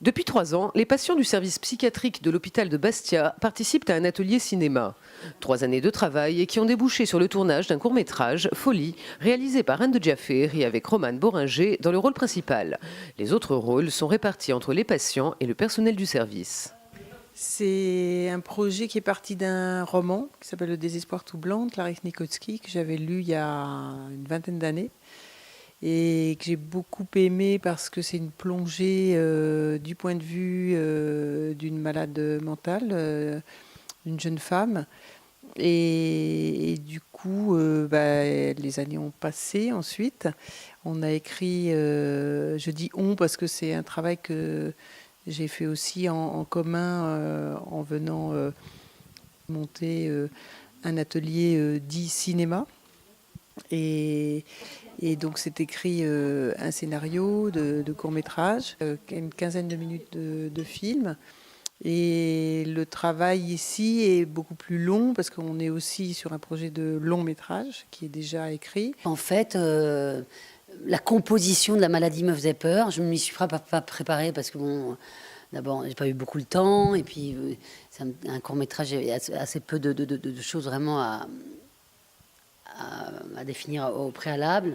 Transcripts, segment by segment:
Depuis 3 ans, les patients du service psychiatrique de l'hôpital de Bastia participent à un atelier cinéma. 3 années de travail et qui ont débouché sur le tournage d'un court-métrage, Folie, réalisé par Anne de Jaffer et avec Romane Boringer dans le rôle principal. Les autres rôles sont répartis entre les patients et le personnel du service. C'est un projet qui est parti d'un roman qui s'appelle Le désespoir tout blanc de Clarisse Nikotsky, que j'avais lu il y a une vingtaine d'années et que j'ai beaucoup aimé parce que c'est une plongée du point de vue d'une malade mentale, d'une jeune femme. Et du coup, les années ont passé ensuite. On a écrit, je dis on parce que c'est un travail que j'ai fait aussi en commun en venant monter un atelier dit cinéma. Et donc c'est écrit un scénario de court-métrage, une quinzaine de minutes de film. Et le travail ici est beaucoup plus long parce qu'on est aussi sur un projet de long-métrage qui est déjà écrit. En fait, la composition de la maladie me faisait peur. Je ne m'y suis pas préparée parce que bon, d'abord, j'ai pas eu beaucoup le temps. Et puis, c'est un court-métrage, il y a assez peu de choses vraiment à définir au préalable.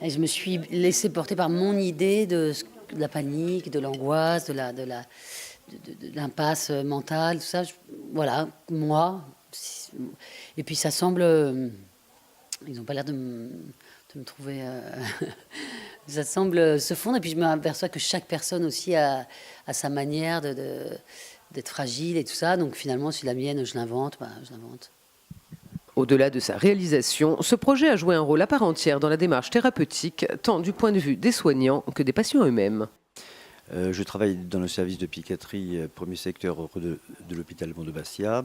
Et je me suis laissée porter par mon idée de la panique, de l'angoisse, de l'impasse mentale, tout ça. Voilà, moi. Et puis ça semble... ils n'ont pas l'air de me trouver... ça semble se fondre. Et puis je m'aperçois que chaque personne aussi a sa manière d'être fragile et tout ça. Donc finalement, si la mienne, je l'invente, je l'invente. Au-delà de sa réalisation, ce projet a joué un rôle à part entière dans la démarche thérapeutique, tant du point de vue des soignants que des patients eux-mêmes. Je travaille dans le service de psychiatrie, premier secteur de l'hôpital de Bastia.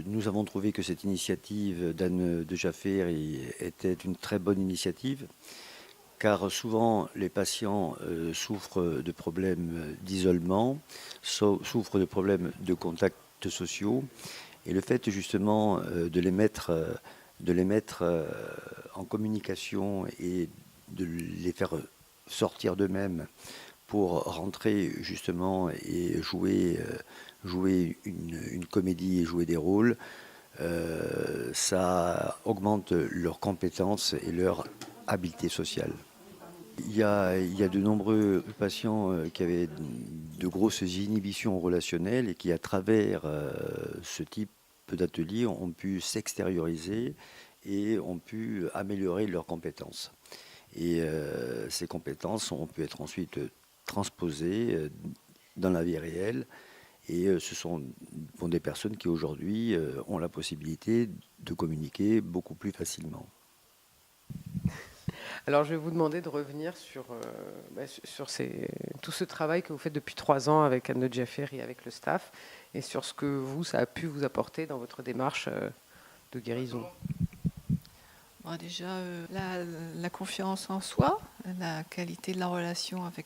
Nous avons trouvé que cette initiative d'Anne de Jaffer était une très bonne initiative, car souvent les patients souffrent de problèmes d'isolement, souffrent de problèmes de contacts sociaux, et le fait justement de les mettre en communication et de les faire sortir d'eux-mêmes pour rentrer justement et jouer une comédie et jouer des rôles, ça augmente leurs compétences et leur habileté sociale. Il y a de nombreux patients qui avaient de grosses inhibitions relationnelles et qui, à travers ce type d'atelier, ont pu s'extérioriser et ont pu améliorer leurs compétences. Et ces compétences ont pu être ensuite transposées dans la vie réelle. Et ce sont pour des personnes qui aujourd'hui ont la possibilité de communiquer beaucoup plus facilement. Alors je vais vous demander de revenir sur tout ce travail que vous faites depuis 3 ans avec Anne de Jaffer et avec le staff, et sur ce que ça a pu vous apporter dans votre démarche de guérison. Bon, déjà, la confiance en soi, la qualité de la relation avec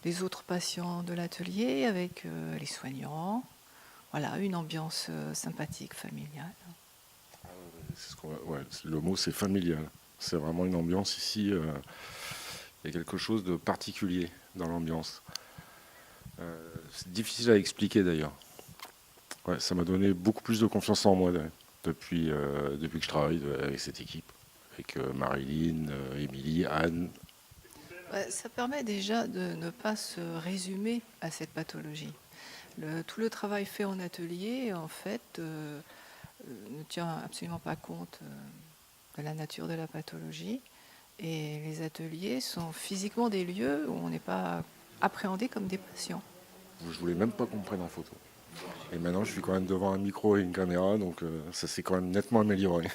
les autres patients de l'atelier, avec les soignants. Voilà, une ambiance sympathique, familiale. Le mot, c'est familial. C'est vraiment une ambiance ici. Il y a quelque chose de particulier dans l'ambiance. C'est difficile à expliquer d'ailleurs. Ouais, ça m'a donné beaucoup plus de confiance en moi depuis que je travaille avec cette équipe, avec Marilyn, Émilie, Anne. Ça permet déjà de ne pas se résumer à cette pathologie. Tout le travail fait en atelier, en fait, ne tient absolument pas compte de la nature de la pathologie. Et les ateliers sont physiquement des lieux où on n'est pas appréhendé comme des patients. Je voulais même pas qu'on me prenne en photo. Et maintenant, je suis quand même devant un micro et une caméra, donc ça s'est quand même nettement amélioré.